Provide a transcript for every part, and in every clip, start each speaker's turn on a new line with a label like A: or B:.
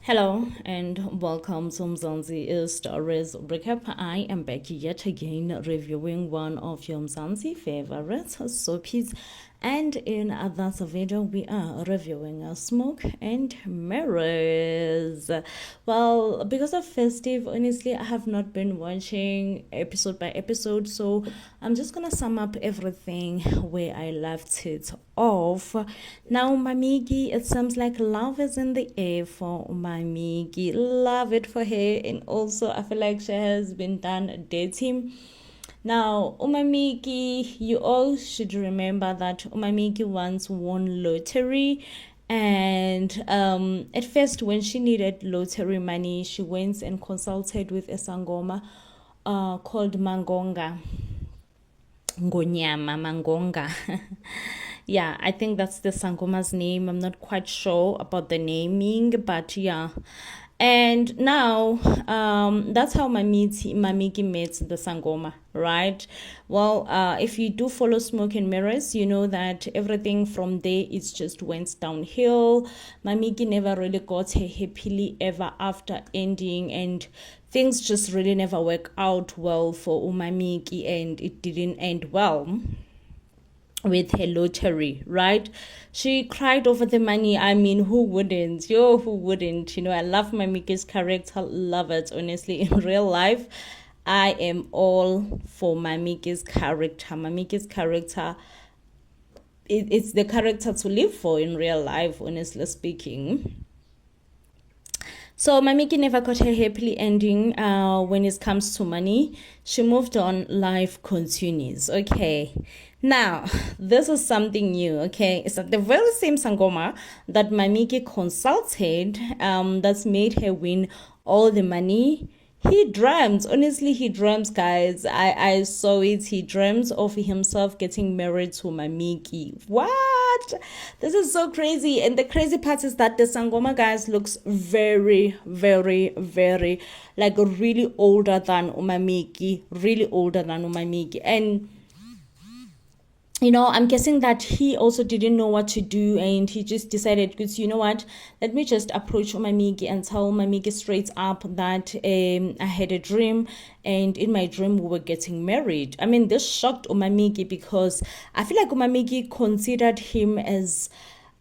A: Hello and welcome to Mzansi Stories Recap. I am back yet again reviewing one of your Mzansi favorites, soapies, and in this video we are reviewing Smoke and Mirrors. Well, because of festive, honestly I have not been watching episode by episode, so I'm just gonna sum up everything where I left it off. Now Miki, it seems like love is in the air for Miki. Love it for her, and also I feel like she has been done dating. Now, Miki, you all should remember that Miki once won lottery, and at first when she needed lottery money, she went and consulted with a sangoma called Mangonga. Ngonyama Mangonga. Yeah, I think that's the sangoma's name. I'm not quite sure about the naming, but yeah. And now that's how Miki met the sangoma, right? Well, if you do follow Smoke and Mirrors, you know that everything from there is just went downhill. Miki never really got a happily ever after ending, and things just really never work out well for Miki, and it didn't end well with her lottery, right? She cried over the money. I mean, who wouldn't? Who wouldn't? I love Miki's character, love it. Honestly, in real life, I am all for Miki's character. Miki's character, it's the character to live for in real life, honestly speaking. So Miki never got her happily ending when it comes to money. She moved on, life continues. Okay. Now, this is something new, okay? It's the very same sangoma that Miki consulted that's made her win all the money. He dreams, honestly, he dreams, guys. I saw it. He dreams of himself getting married to Miki. What? This is so crazy. And the crazy part is that the sangoma, guys, looks very, very, very, like really older than Miki. Really older than Miki. And I'm guessing that he also didn't know what to do, and he just decided, because you know what, let me just approach Miki and tell Miki straight up that I had a dream, and in my dream we were getting married. I mean, this shocked Miki because I feel like Miki considered him as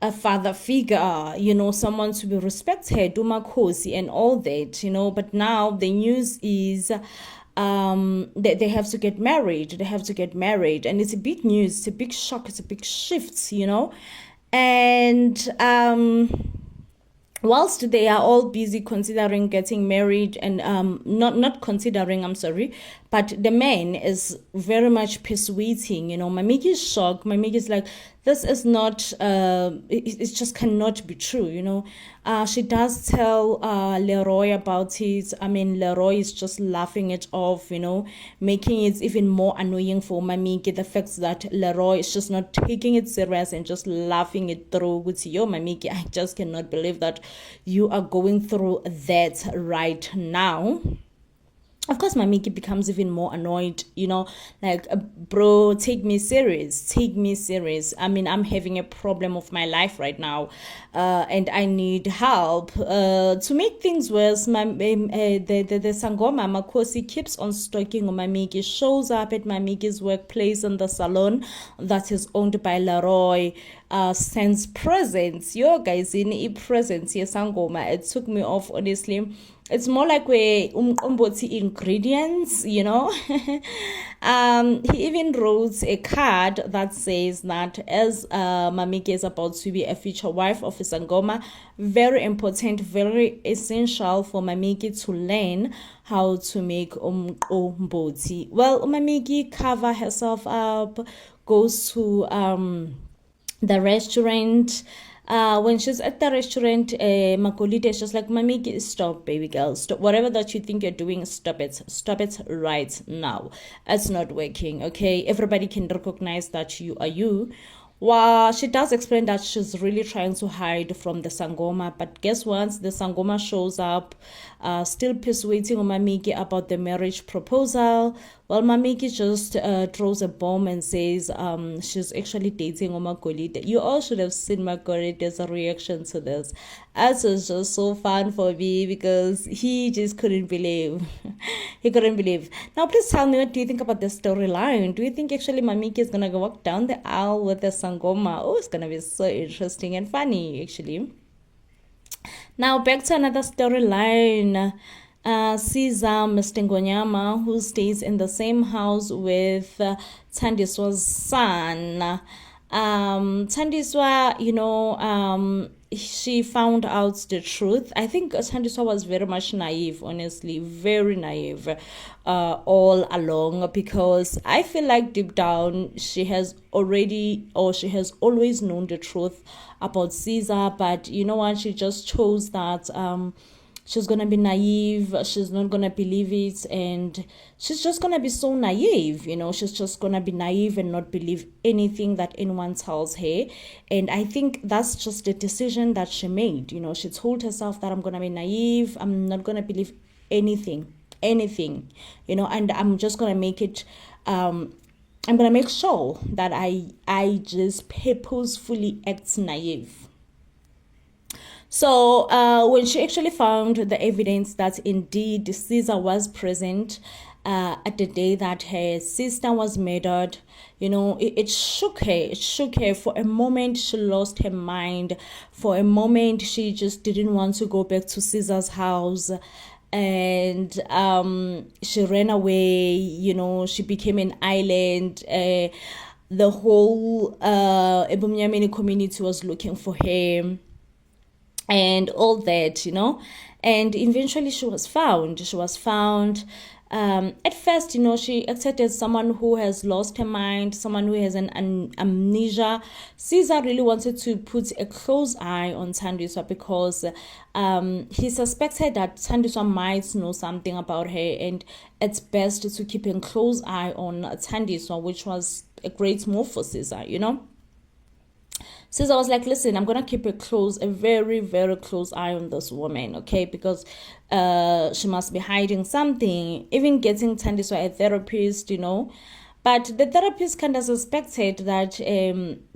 A: a father figure, someone to be respected, umakhosi and all that, but now the news is they have to get married, and it's a big news, it's a big shock, it's a big shift, and whilst they are all busy considering getting married, and not considering, I'm sorry, but the man is very much persuading, Miki is shocked. Miki is like, this is not it just cannot be true. She does tell Leroy about it. I mean, Leroy is just laughing it off, making it even more annoying for Miki, the fact that Leroy is just not taking it serious and just laughing it through with yo Miki. I just cannot believe that you are going through that right now. Of course, Miki becomes even more annoyed, like, bro, take me serious. I mean, I'm having a problem of my life right now, and I need help. To make things worse, the Sangoma Makosi keeps on stalking Miki, shows up at Miki's workplace in the salon that is owned by Leroy, sends presents. Yo, guys, in presents, yes, Sangoma. It took me off, honestly. It's more like we ingredients, He even wrote a card that says that as Miki is about to be a future wife of Sangoma, very important, very essential for Miki to learn how to make umboti. Well, Miki cover herself up, goes to the restaurant. When she's at the restaurant, Makolita is just like, Miki, stop, baby girl, stop. Whatever that you think you're doing, stop it right now. It's not working, okay? Everybody can recognize that you are you. Well, she does explain that she's really trying to hide from the Sangoma, but guess what? The Sangoma shows up, still persuading Miki about the marriage proposal. Well, Mamiki just throws a bomb and says she's actually dating Omagolide. You all should have seen Magolide's reaction to this. As was just so fun for me because he just couldn't believe. He couldn't believe. Now, please tell me, what do you think about the storyline? Do you think actually Mamiki is going to walk down the aisle with the Sangoma? Oh, it's going to be so interesting and funny, actually. Now, back to another storyline. Caesar Mr. Ngonyama, who stays in the same house with Tandiswa's son. Tandiswa, she found out the truth. I think Tandiswa was very much naive, honestly, very naive all along, because I feel like deep down she has always known the truth about Caesar, but you know what, she just chose that she's gonna be naive, she's not gonna believe it, and she's just gonna be so naive, she's just gonna be naive and not believe anything that anyone tells her. And I think that's just the decision that she made. She told herself that I'm gonna be naive, I'm not gonna believe anything, and I'm just gonna make it I'm gonna make sure that I just purposefully act naive. So when she actually found the evidence that indeed Caesar was present at the day that her sister was murdered, it shook her. It shook her. For a moment, she lost her mind. For a moment, she just didn't want to go back to Caesar's house. And she ran away. She became an island. The whole Ebumnyamini community was looking for her and all that, and eventually she was found. At first, she acted as someone who has lost her mind, someone who has an amnesia. Caesar really wanted to put a close eye on Tandiswa because he suspected that Tandiswa might know something about her, and it's best to keep a close eye on Tandiswa, which was a great move for Caesar, Caesar was like, listen, I'm going to keep a very, very close eye on this woman, okay? Because she must be hiding something, even getting Tandiswa a therapist, But the therapist kind of suspected that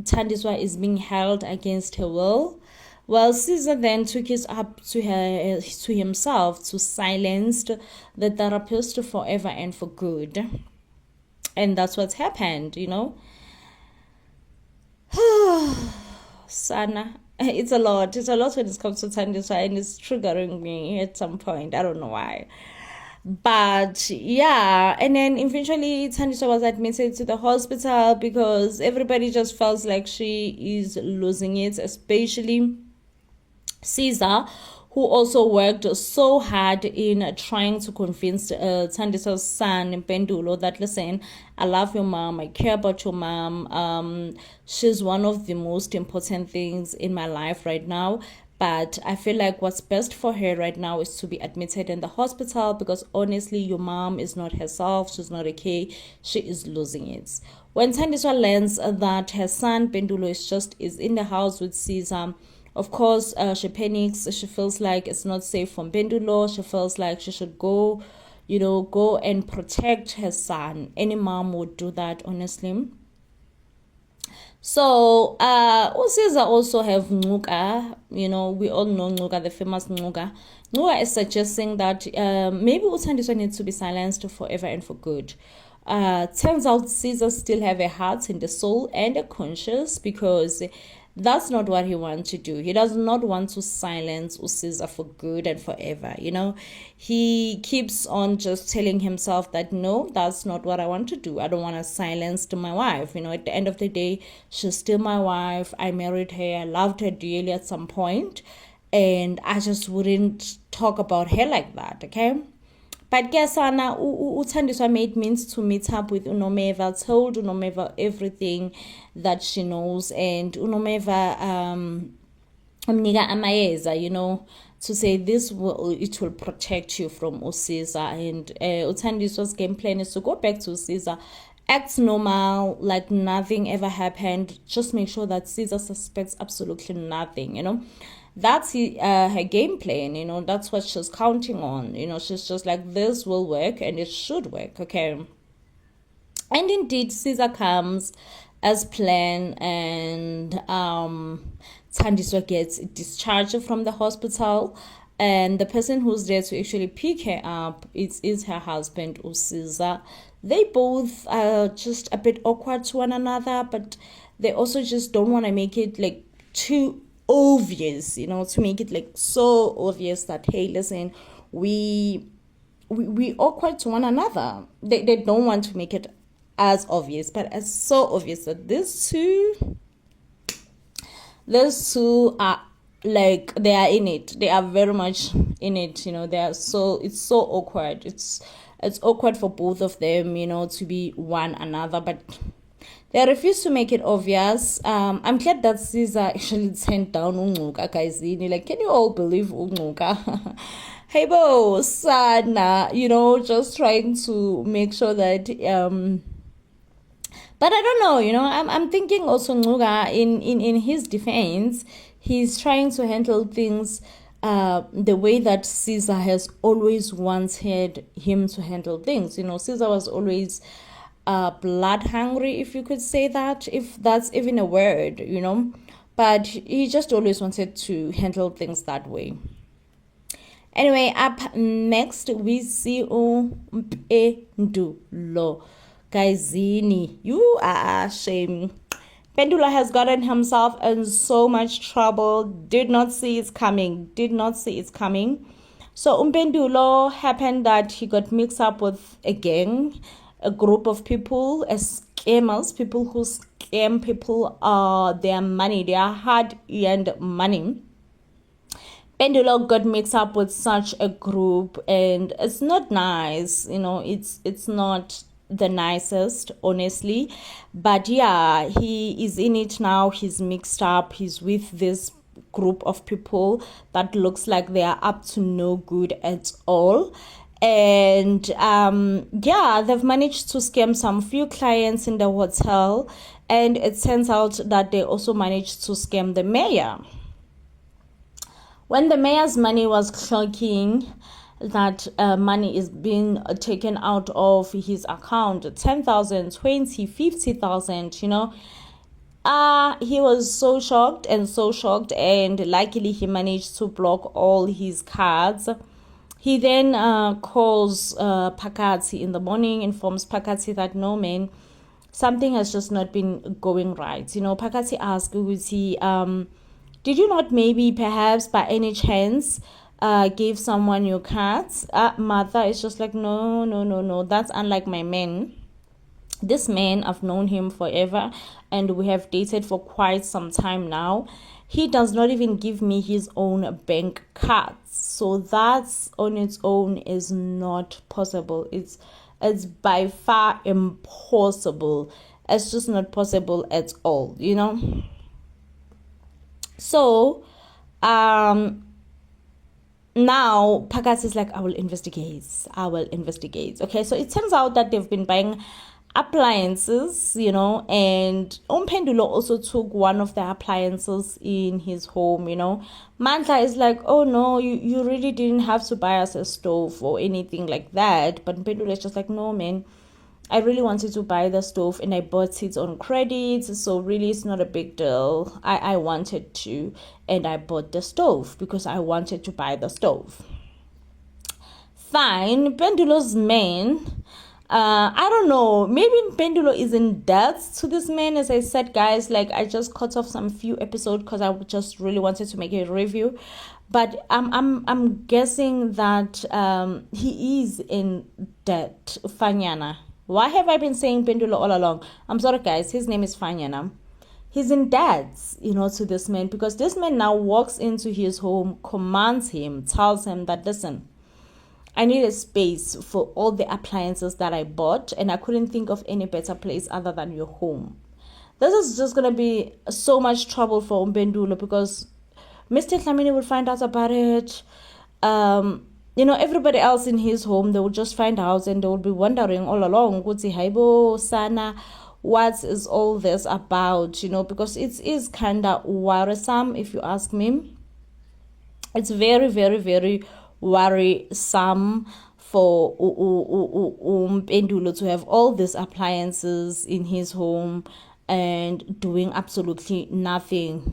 A: Tandiswa is being held against her will. Well, Caesar then took it up to himself to silence the therapist forever and for good. And that's what's happened, Sana, it's a lot when it comes to Tandiswa, and it's triggering me at some point. I don't know why, but yeah. And then eventually Tandiswa was admitted to the hospital because everybody just felt like she is losing it, especially Caesar, who also worked so hard in trying to convince Tandiswa's son, Pendulo, that listen, I love your mom, I care about your mom. She's one of the most important things in my life right now. But I feel like what's best for her right now is to be admitted in the hospital because honestly, your mom is not herself. She's not okay. She is losing it. When Tandiswa learns that her son, Pendulo, is in the house with Caesar, of course, she panics. She feels like it's not safe from Pendulo. She feels like she should go and protect her son. Any mom would do that, honestly. So, Caesar also have Ncuka. We all know Ncuka, the famous Ncuka. Ncuka is suggesting that maybe Utandiswa needs to be silenced forever and for good. Turns out Caesar still have a heart and a soul and a conscience because that's not what he wants to do. He does not want to silence Caesar for good and forever. He keeps on just telling himself that no, that's not what I want to do. I don't want to silence my wife. At the end of the day, she's still my wife. I married her. I loved her dearly at some point, and I just wouldn't talk about her like that. Okay. But Sana, Utandiswa made means to meet up with Unomeva, told Unomeva everything that she knows, and Unomeva amnika amayeza, to say it will protect you from Caesar. And Utandiswa's game plan is to go back to Caesar, act normal, like nothing ever happened, just make sure that Caesar suspects absolutely nothing, That's her game plan, that's what she's counting on. She's just like, this will work and it should work, okay? And indeed, Caesar comes as planned, and Tandiswa gets discharged from the hospital. And the person who's there to actually pick her up is her husband, Caesar. They both are just a bit awkward to one another, but they also just don't want to make it like too obvious, to make it like so obvious that, hey, listen, we awkward to one another. They don't want to make it as obvious, but it's so obvious that these two are like, they are in it. They are very much in it. They are it's so awkward. It's awkward for both of them, to be one another, but they refuse to make it obvious. I'm glad that Caesar actually turned down Unguka, guys. Like, can you all believe Unguka? Hey, bo, Sana, just trying to make sure that but I don't know, I'm thinking also Nguga, in his defense, he's trying to handle things the way that Caesar has always wanted him to handle things. Caesar was always blood hungry, if you could say that, if that's even a word, but he just always wanted to handle things that way. Anyway, up next we see Mpendulo. Guysini, you are ashamed. Pendula has gotten himself in so much trouble. Did not see it coming. So Umpendulo happened that he got mixed up with a gang, a group of people, as scammers, people who scam people their money, their hard-earned money. Pendulo got mixed up with such a group, and it's not nice. It's not the nicest, honestly, but yeah, he is in it now. He's mixed up. He's with this group of people that looks like they are up to no good at all, and they've managed to scam some few clients in the hotel, and it turns out that they also managed to scam the mayor. When the mayor's money was clocking, that money is being taken out of his account, 10,000, 20, 50,000, he was so shocked, and luckily he managed to block all his cards. He then calls Pakati in the morning, informs Pakati that, no, man, something has just not been going right. Pakati asked Uguti, did you not maybe perhaps by any chance gave someone your cards? Martha is just like, no, that's unlike my man. This man, I've known him forever, and we have dated for quite some time now. He does not even give me his own bank cards. So that's on its own is not possible. It's by far impossible. It's just not possible at all, So now Pakas is like, I will investigate. Okay, so it turns out that they've been buying appliances, and Umpendulo also took one of the appliances in his home. Mantla is like, oh no, you really didn't have to buy us a stove or anything like that. But Umpendulo is just like, no, man, I really wanted to buy the stove and I bought it on credit, so really it's not a big deal. I wanted to, and I bought the stove because I wanted to buy the stove. Fine. Pendulo's man, I don't know, maybe Pendulo is in debt to this man. As I said, guys, like, I just cut off some few episodes because I just really wanted to make a review, but I'm guessing that he is in debt. Fanyana. Why have I been saying Pendulo all along? I'm sorry, guys. His name is Fanyana. He's in debt, to this man, because this man now walks into his home, commands him, tells him that, listen, I need a space for all the appliances that I bought, and I couldn't think of any better place other than your home. This is just going to be so much trouble for Umpendulo, because Mr. Tlamini will find out about it. Everybody else in his home, they will just find out, and they will be wondering all along, Haibo, Sana, what is all this about? Because it is kind of worrisome, if you ask me. It's very, very, very worrisome for Pendulo to have all these appliances in his home and doing absolutely nothing,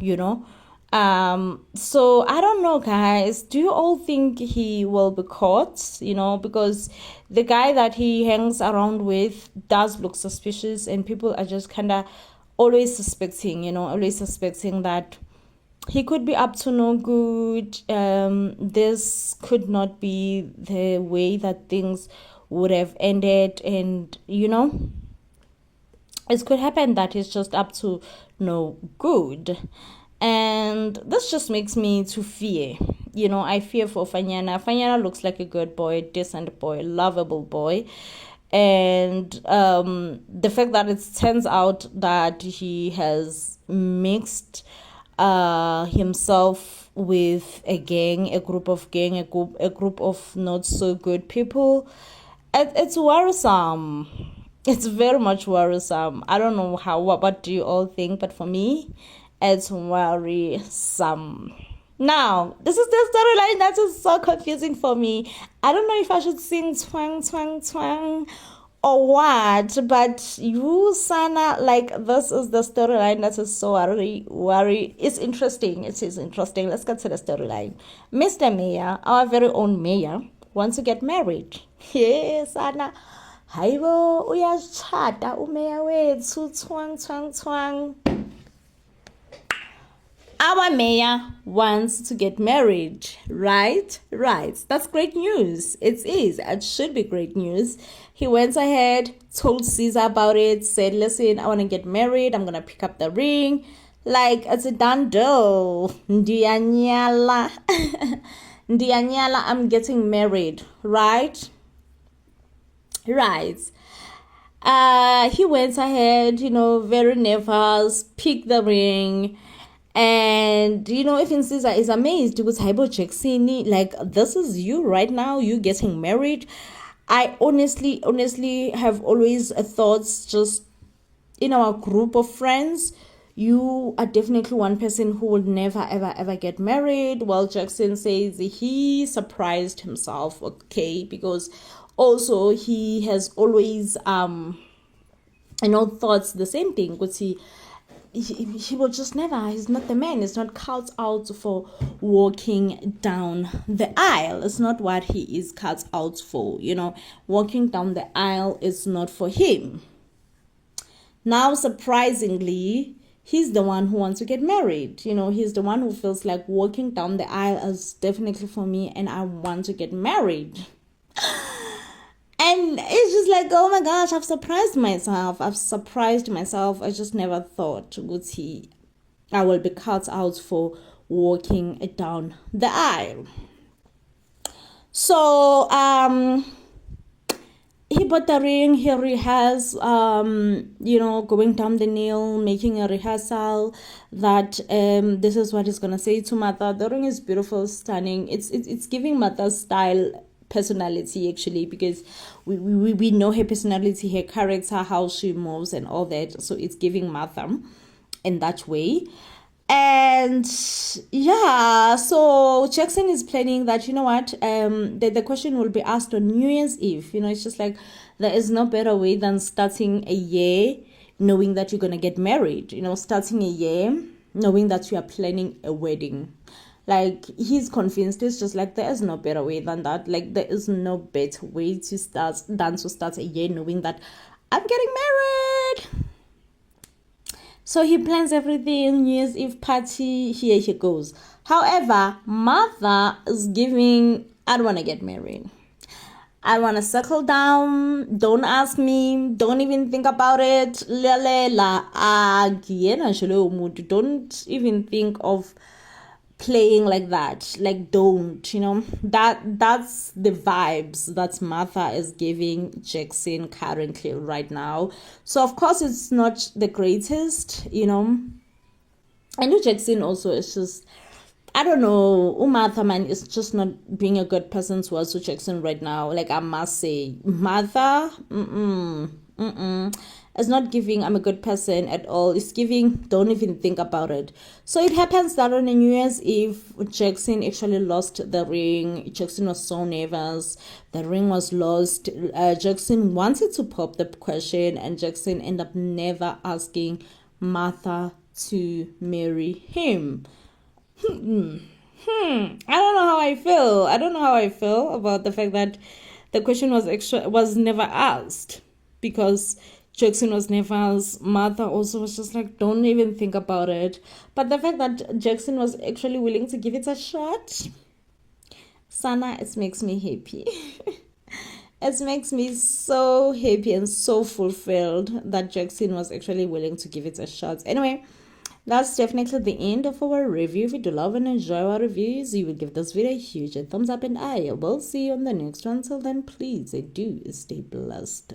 A: so I don't know, guys. Do you all think he will be caught? Because the guy that he hangs around with does look suspicious, and people are just kind of always suspecting that he could be up to no good. This could not be the way that things would have ended, and it could happen that he's just up to no good. And this just makes me to fear. I fear for Fanyana. Fanyana looks like a good boy, decent boy, lovable boy. And the fact that it turns out that he has mixed himself with a group of not so good people, it's worrisome. It's very much worrisome. I don't know what do you all think, but for me, it's worrisome. Now, this is the storyline that is so confusing for me. I don't know if I should sing twang, twang, twang or what, but you, Sana, this is the storyline that is so worry. It's interesting. It is interesting. Let's get to the storyline. Mr. Mayor, our very own mayor, wants to get married. Yes, Sana. Hayibo, uyashada umeya wethu, twang, twang, twang. Our mayor wants to get married, right? Right. That's great news. It is. It should be great news. He went ahead, told Caesar about it, said, listen, I want to get married. I'm going to pick up the ring. It's a done deal. Ndianyala. Ndianyala, I'm getting married, right? Right. He went ahead, very nervous, picked the ring. And even Caesar is amazed with Haibo Jackson, this is you right now, you getting married. I honestly have always thought, just in our group of friends, you are definitely one person who will never ever get married. Well, Jackson says he surprised himself, okay, because also he has always thoughts the same thing, because he will just never, he's not the man, he's not cut out for walking down the aisle. It's not what he is cut out for, walking down the aisle is not for him. Now, surprisingly, he's the one who wants to get married. He's the one who feels like walking down the aisle is definitely for me, and I want to get married. And it's just oh my gosh, I've surprised myself. I just never thought I will be cut out for walking down the aisle. So he bought the ring, he rehearsed, going down the nail, making a rehearsal that this is what he's gonna say to Mother. The ring is beautiful, stunning. It's giving Mother's style, personality, actually, because we know her personality, her character, how she moves and all that. So it's giving Martha in that way. And yeah, so Jackson is planning that, the question will be asked on New Year's Eve. It's just there is no better way than starting a year knowing that you're gonna get married. Starting a year knowing that you are planning a wedding. He's convinced. It's just there is no better way than that. There is no better way to start than to start a year knowing that I'm getting married. So he plans everything, New Year's Eve party, here he goes. However, Mother is giving, I don't want to get married. I want to settle down. Don't ask me. Don't even think about it. Don't even think of playing like that. Don't, that's the vibes that Martha is giving Jackson currently right now. So of course it's not the greatest, I know Jackson also is just, I don't know, Martha, man, is just not being a good person towards Jackson right now. I must say, Martha, It's not giving I'm a good person at all. It's giving don't even think about it. So it happens that on New Year's Eve, Jackson actually lost the ring. Jackson was so nervous. The ring was lost. Jackson wanted to pop the question, and Jackson ended up never asking Martha to marry him. I don't know how I feel. I don't know how I feel about the fact that the question was never asked, because Jackson was never asked. Martha also was just like, don't even think about it. But the fact that Jackson was actually willing to give it a shot, Sana, it makes me happy. It makes me so happy and so fulfilled that Jackson was actually willing to give it a shot. Anyway, that's definitely the end of our review. If you do love and enjoy our reviews, you will give this video a huge thumbs up, and I will see you on the next one. Till then, please do stay blessed.